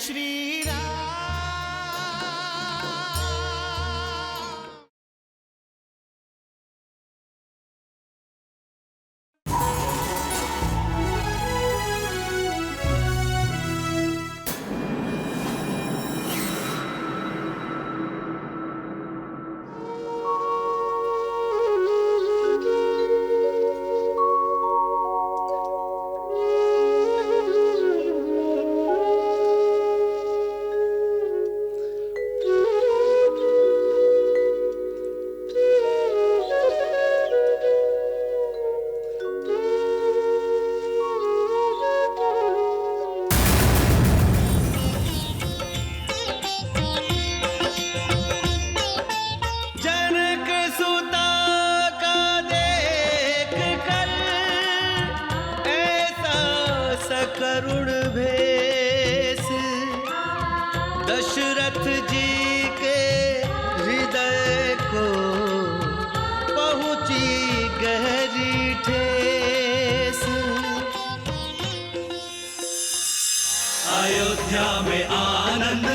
श्री राम। करुण भेष दशरथ जी के हृदय को पहुंची गहरी ठेस। अयोध्या में आनंद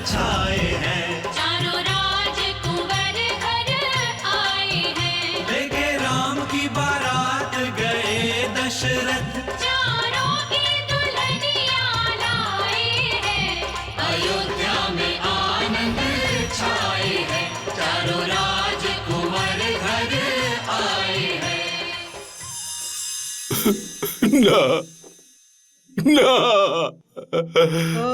छाए हैं, चारों राजकुंवर घर आए हैं, लेके राम की बारात गए दशरथ, चारों की दुल्हनियां लाए हैं। अयोध्या में आनंद छाए हैं, चारों राजकुंवर घर आए हैं। ना ना ओ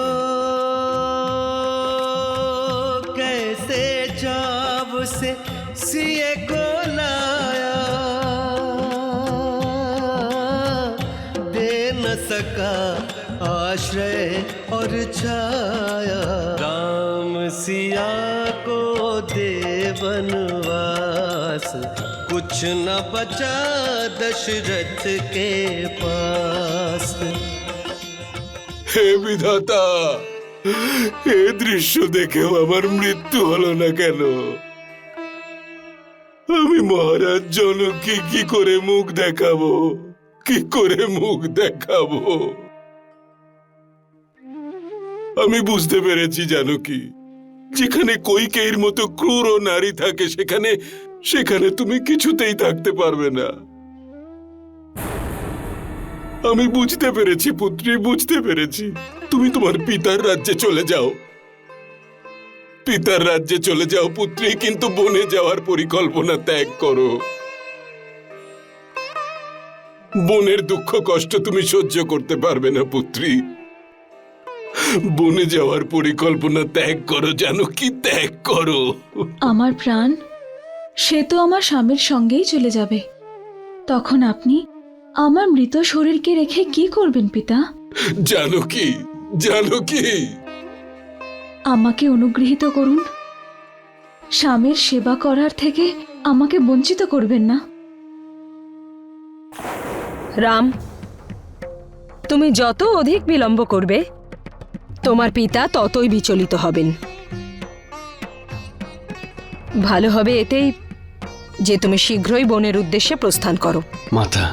कैसे जाब से सिए को लाया, दे न सका आश्रय और छाया। राम सिया को दे वनवास, कुछ न बचा दशरथ के पास। হে বিধাতা, এ দৃশ্য দেখেও আমার মৃত্যু হলো না কেন? আমি মহারাজ জনককে কি করে মুখ দেখাবো, কি করে মুখ দেখাবো? আমি বুঝতে পেরেছি জানকী, যেখানে কৈকেয়ীর মতো ক্রূর ও নারী থাকে সেখানে সেখানে তুমি কিছুতেই থাকতে পারবে না। আমি বুঝতে পেরেছি পুত্রী, বুঝতে পেরেছি। তুমি তোমার পিতার রাজ্যে চলে যাও, পিতার রাজ্যে চলে যাও পুত্রী, কিন্তু বনে যাওয়ার পরিকল্পনা ত্যাগ করো। বনের দুঃখ কষ্ট তুমি সহ্য করতে পারবে না পুত্রী। বনে যাওয়ার পরিকল্পনা ত্যাগ করো, জানো কি, ত্যাগ করো। আমার প্রাণ সে তো আমার স্বামীর সঙ্গেই চলে যাবে, তখন আপনি আমার মৃত শরীরকে রেখে কি করবেন পিতা? জানো কি, জানো কি, আমাকে অনুগৃহীত করুন, স্বামীর সেবা করার থেকে আমাকে বঞ্চিত করবেন না। রাম, তুমি যত অধিক বিলম্ব করবে তোমার পিতা ততই বিচলিত হবেন। ভালো হবে এতেই যে তুমি শীঘ্রই বনের উদ্দেশ্যে প্রস্থান করো। মাতা,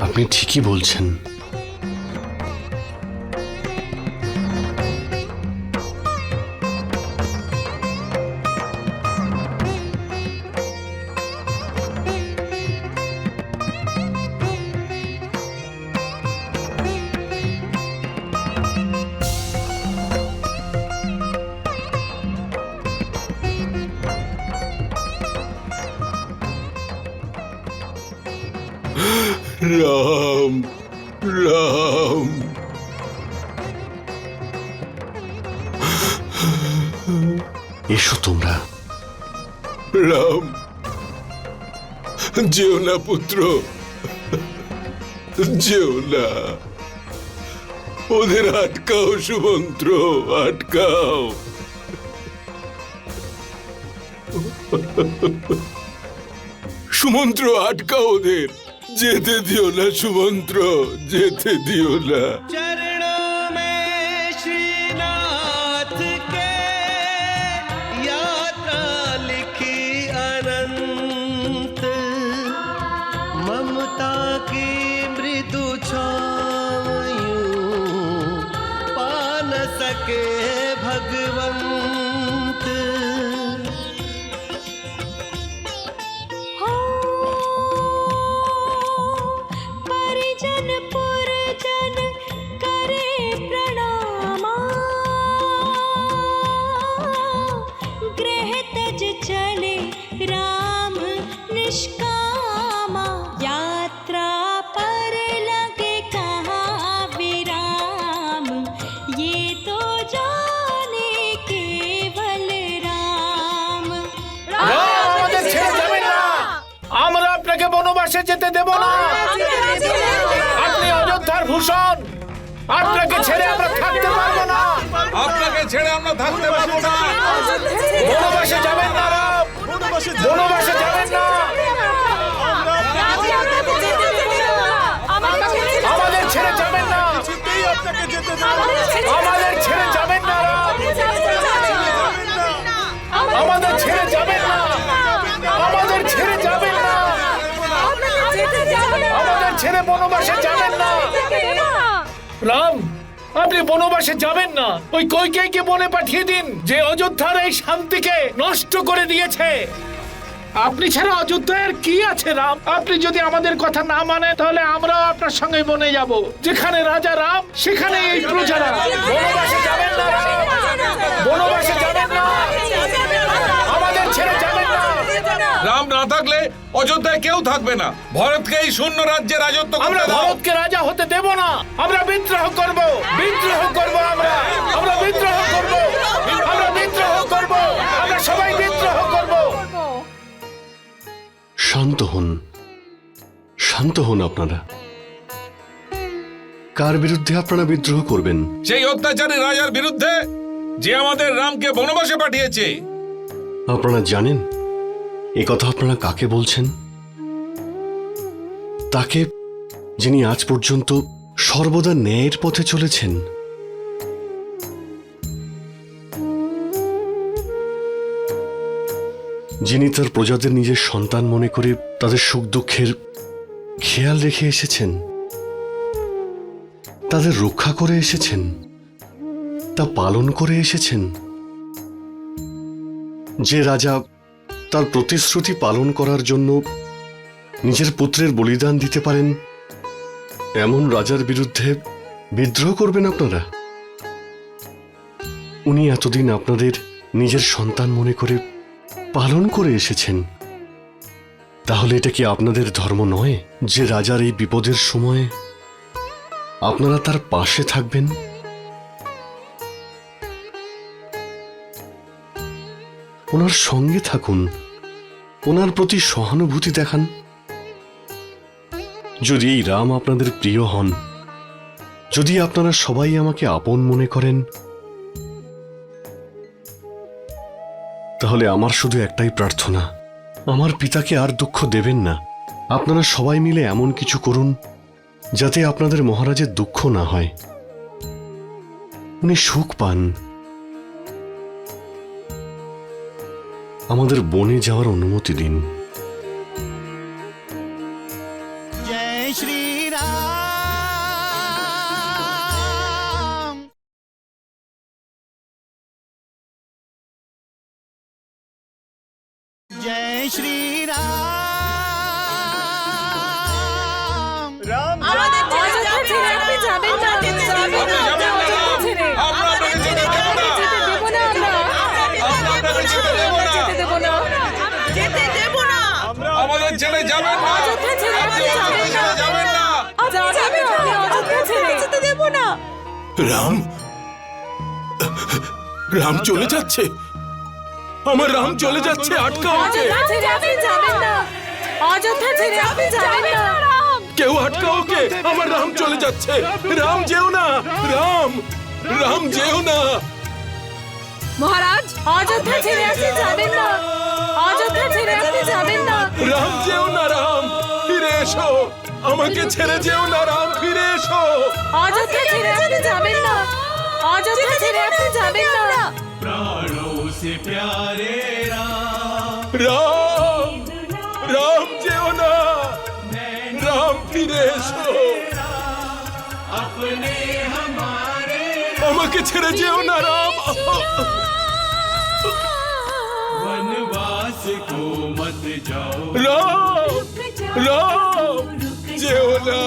আপনি ঠিকই বলছেন। রাম রাম, এসো তোমরা। রাম, যেও না পুত্র, যেও না। ওদের আটকাও সুমন্ত্র, আটকাও। সুমন্ত্র, আটকাও ওদের, যেতে দিও না সুমন্ত্র, যেতে দিও না। चरणों में श्रीनाथ के यात्रा लिखी अनंत, ममता की मृदु छाँव यूं पान सके भगवंत। परिजन पुरजन करे प्रणामा, गृह तज चले राम निष्कामा। यात्रा पर लगे कहाँ विराम, ये तो जाने केवल राम। আমাদের ছেড়ে যাবেন না, আমরা আপনাকে বনবাসে যেতে দেব না। আপনি অযোধ্যার ভূষণ, আপনাকে ছেড়ে আমরা থাকতে পারবো না। আপনাকে ছেড়ে আমরা থাকতে পারবো না। বনবাসে যাবেন না রাম, বনবাসে যাবেন না। আমাদের ছেড়ে যাবেন না, আমাদের ছেড়ে যাবেন না রাম, আমাদের ছেড়ে যাবেন না, আমাদের ছেড়ে যাবেন না, আমাদের ছেড়ে বনবাসে যাবেন না। রাম, আপনি বনবাসে যাবেন না। ওই কইকেয়ীকে বনে পাঠিয়ে দিন, যে অযোধ্যার এই শান্তিকে নষ্ট করে দিয়েছে। আপনি ছাড়া অযোধ্যার কি আছে রাম? আপনি যদি আমাদের কথা না মানে তাহলে আমরাও আপনার সঙ্গে বনে যাব। যেখানে রাজা রাম সেখানে এই প্রজারা। বনবাসে যাবেন না রাম, বনবাসে যাবেন না, আমাদের ছেড়ে যাবেন না। রাম না থাকলে অযোধ্যায় কেউ থাকবে না। ভরতকে এই শূন্য রাজ্যে রাজত্ব আমরা করতে দাও। ভারতকে রাজা হতে দেব না। আমরা বিদ্রোহ করব, বিদ্রোহ করব, আমরা বিদ্রোহ করব, আমরা বিদ্রোহ করব, আমরা সবাই বিদ্রোহ করব। শান্ত হন, শান্ত হন আপনারা। কার বিরুদ্ধে আপনারা বিদ্রোহ করবেন? সেই অত্যাচারী রাজার বিরুদ্ধে, যে আমাদের রামকে বনবাসে পাঠিয়েছে। আপনারা জানেন এ কথা আপনারা কাকে বলছেন? তাকে, যিনি আজ পর্যন্ত সর্বদা ন্যায়ের পথে চলেছেন। যিনি তার প্রজাদের নিজের সন্তান মনে করে তাদের সুখ দুঃখের খেয়াল রেখে এসেছেন, তাদের রক্ষা করে এসেছেন, তা পালন করে এসেছেন। যে রাজা তার প্রতিশ্রুতি পালন করার জন্য নিজের পুত্রের বলিদান দিতে পারেন, এমন রাজার বিরুদ্ধে বিদ্রোহ করবেন আপনারা? উনি এতদিন আপনাদের নিজের সন্তান মনে করে পালন করে এসেছেন। তাহলে এটা কি আপনাদের ধর্ম নয় যে রাজার এই বিপদের সময়ে আপনারা তার পাশে থাকবেন? ওনার সঙ্গে থাকুন, ওনার প্রতি সহানুভূতি দেখান। যদি এই রাম আপনাদের প্রিয় হন, যদি আপনারা সবাই আমাকে আপন মনে করেন, তাহলে আমার শুধু একটাই প্রার্থনা, আমার পিতাকে আর দুঃখ দেবেন না। আপনারা সবাই মিলে এমন কিছু করুন যাতে আপনাদের মহারাজের দুঃখ না হয়, উনি সুখ পান। আমাদের বনে যাওয়ার অনুমতি দিন। जय श्री राम। जय श्री राम। राम আপনি যাবেন না রাম। আমরা আপনাকে যেতে দেব না। আমরা আপনাকে যেতে দেব না। আমাদের ছেড়ে যাবেন না। আপনি অযোধ্যা ছেড়ে যাবেন না। রাম, রাম চলে যাচ্ছে, আমার রাম চলে যাচ্ছে, আটকাও ওকে। কেউ আটকাও ওকে, আমার রাম চলে যাচ্ছে। রাম যেও না, রাম, রাম যেও না। মহারাজ, অযোধ্যা ছেড়ে আপনি যাবেন না, অযোধ্যা ছেড়ে আপনি যাবেন না। রাম যেও না, রাম ফিরে এসো, আমাকে ছেড়ে যেও না, রাম ফিরে এসো। অযোধ্যা ছেড়ে আপনি যাবেন না, অযোধ্যা ছেড়ে আপনি যাবেন না। प्राणों से प्यारे राम। রাম, রাম যেও না, রাম ফিরে এসো, अपने हमारे আমাকে ছেড়ে যেও না রাম। वनवास को मत जाओ রাম রাম যেও না।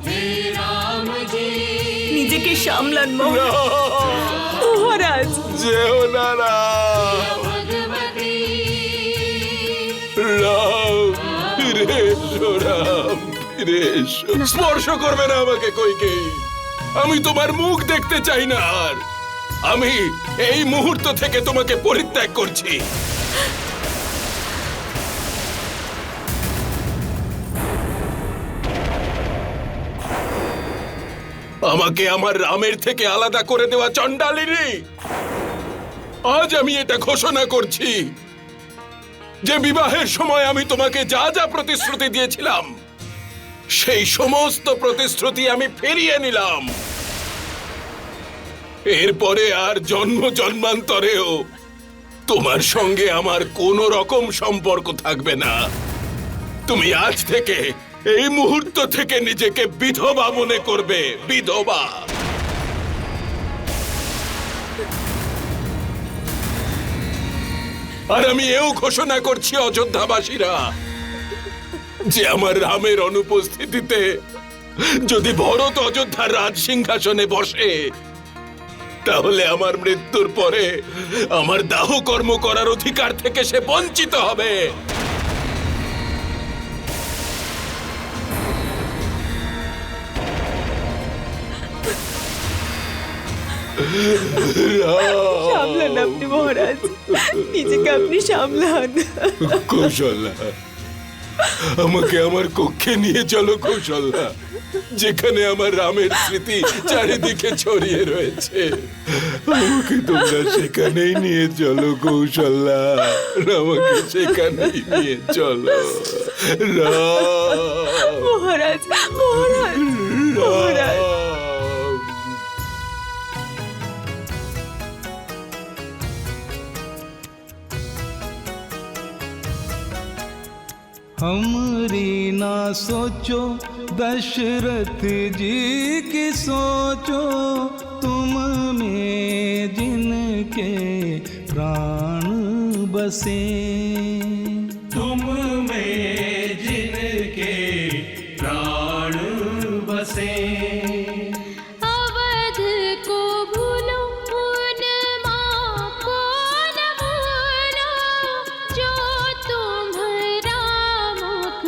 हे राम जी নিজেকে সামলান রাম মহারাজ। যেও না রাম। भगवती রাম ফিরে এসো রাম ফিরে এসো। স্পর্শ করবে না আমাকে কইকেয়ী, আমি তোমার মুখ দেখতে চাই না আর। আমি এই মুহূর্ত থেকে তোমাকে পরিত্যাগ করছি। আমাকে আমার রামের থেকে আলাদা করে দেওয়া চণ্ডালিনী, আজ আমি এটা ঘোষণা করছি যে বিবাহের সময় আমি তোমাকে যা যা প্রতিশ্রুতি দিয়েছিলাম সেই সমস্ত প্রতিশ্রুতি আমি ফিরিয়ে নিলাম। এরপরে আর জন্ম জন্মান্তরেও তোমার সঙ্গে আমার কোনো রকম সম্পর্ক থাকবে না। তুমি আজ থেকে এই মুহূর্ত থেকে নিজেকে বিধবা মনে করবে, বিধবা। আর আমি এও ঘোষণা করছি অযোধ্যাবাসীরা যে আমার রামের অনুপস্থিতিতে যদি ভরত অযোধ্যার রাজ সিংহাসনে বসে তাহলে আমার মৃত্যুর পরে আমার দাহ কর্ম করার অধিকার থেকে সে বঞ্চিত হবে। সামলান আপনি মহারাজ, নিজেকে আপনি সামলান। কৌশল্যা, আমাকে আমার কক্ষে নিয়ে চলো কৌশল্যা, যেখানে আমার রামের স্মৃতি চারিদিকে ছড়িয়ে রয়েছে। আমাকে তোমরা সেখানেই নিয়ে চলো কৌশল্যা, আমাকে সেখানেই নিয়ে চলো। রাম মহারাজ মহারাজ মহারাজ। রাম। हमरी ना सोचो दशरथ जी की सोचो, तुम में जिनके प्राण बसे, तुम में जिनके प्राण बसे। अवध को भूलो उन माँ को न भूलो, जो तुम्हारा मुख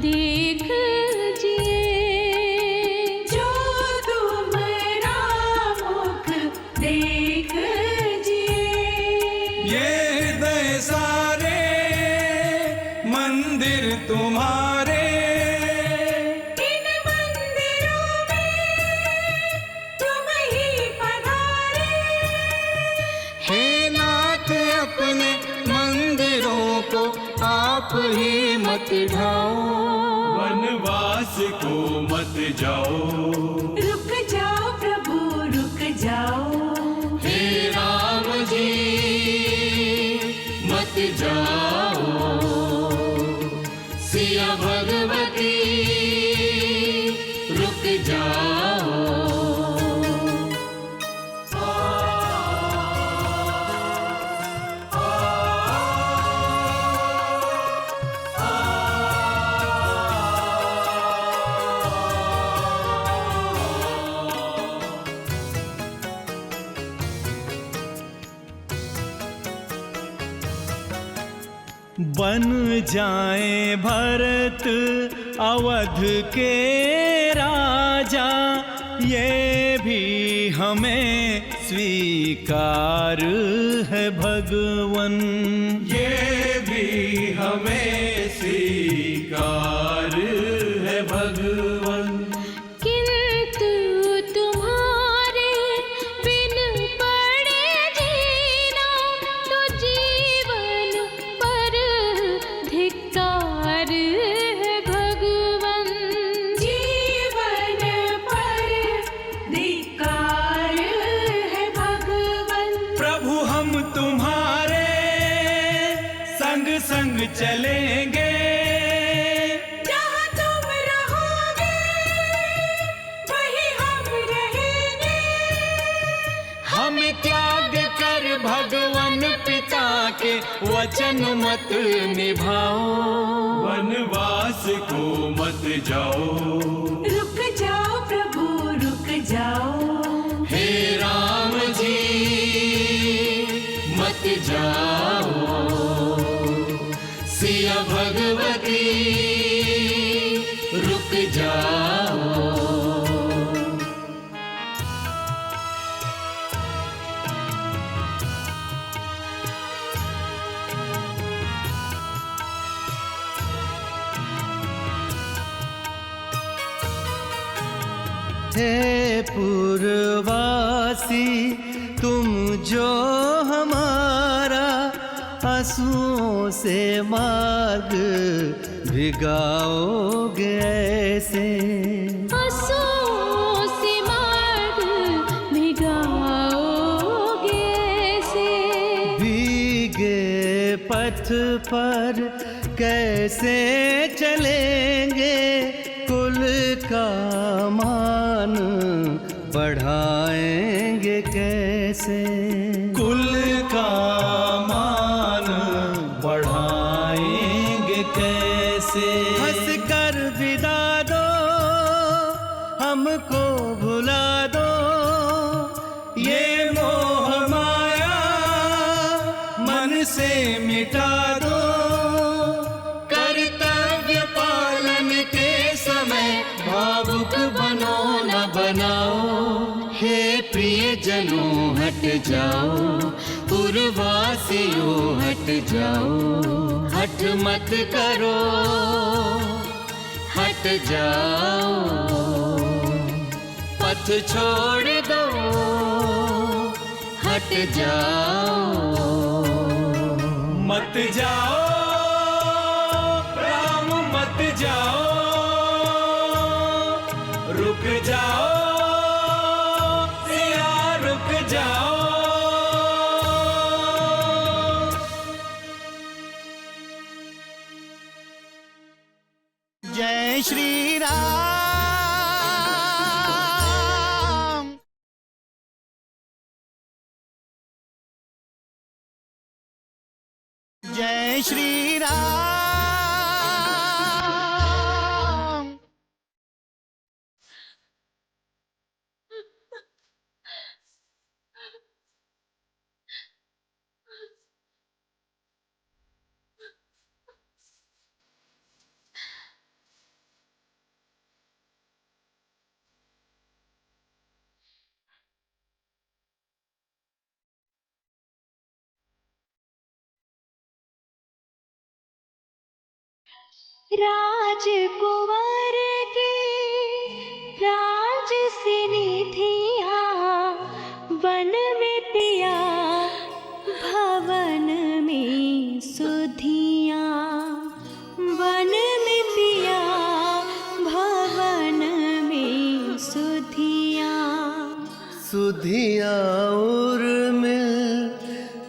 देख जिए, जो तुम्हारा मुख देख जिए। ये हृदय सारे मंदिर तुम्हारे, इन मंदिरों में तुम ही पधारे, हे नाथ अपने मंदिरों को आप ही मत ढाओ, वनवास को मत जाओ, रुक जाओ प्रभु रुक जाओ। हे राम जी मत जाओ, सिया भगवती रुक जाओ। बन जाए भरत अवध के राजा, ये भी हमें स्वीकार है भगवन, ये भी हमें स्वीकार है भगवन। किंतु तुम्हारे बिन पड़े जीना, तो जीवन पर धिक्कार है भगवन, जीवन पर धिक्कार है भगवन। प्रभु हम तुम्हारे संग संग चलेंगे, जहाँ तुम रहोगे वहीं हम रहेंगे, त्याग कर भगवान पिता के वचन मत निभाओ, वनवास को मत जाओ। रुक जाओ प्रभु रुक जाओ, हे राम जी मत जाओ, सिया भगवती रुक जाओ। हे पूर्ववासी तुम जो हमारा आंसुओं से मार्ग भिगाओगे ऐसे, आंसुओं से मार्ग भिगाओगे ऐसे। भीगे पथ पर कैसे चलेंगे, कुल का मान बढ़ाएंगे कैसे, कुल का मान बढ़ाएंगे कैसे। हंस कर विदा दो हमको भुला दो, ये मोह माया मन से मिटा दो, कर्तव्य पालन के समय भावुक बनो न बनाओ। हे प्रिय जनों हट जाओ, पूर्ववासियों हट जाओ, हट मत करो हट जाओ, पथ छोड़ दो हट जाओ, मत जाओ राम मत जाओ, रुक जाओ सिया रुक जाओ। जय श्री राम। जय श्री राम। राजकुंवर की राज से निधिया, वन में पिया भवन में सुधिया, वन में पिया भवन में सुधिया। सुधिया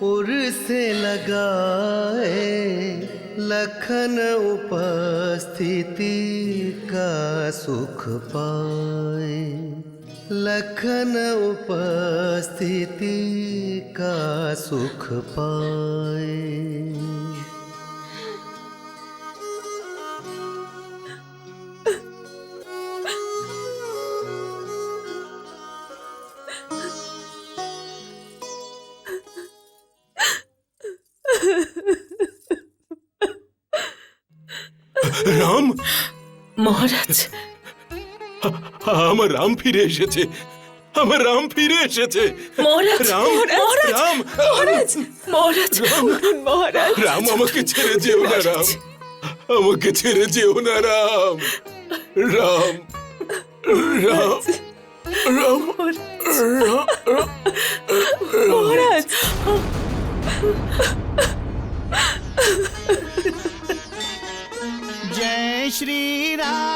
उर से लगाए, लखन उपस्थिति का सुख पाए, लखन उपस्थिति का सुख पाए। রাম, মহারাজ আমার রাম ফিরে এসেছে, আমার রাম ফিরে এসেছে। মহারাজ রাম, মহারাজ রাম, মহারাজ মহারাজ মহারাজ রাম আমাকে ছেড়ে যেও না রাম, আমাকে ছেড়ে যেও না রাম, রাম রাম রাম মহারাজ जय श्री राम।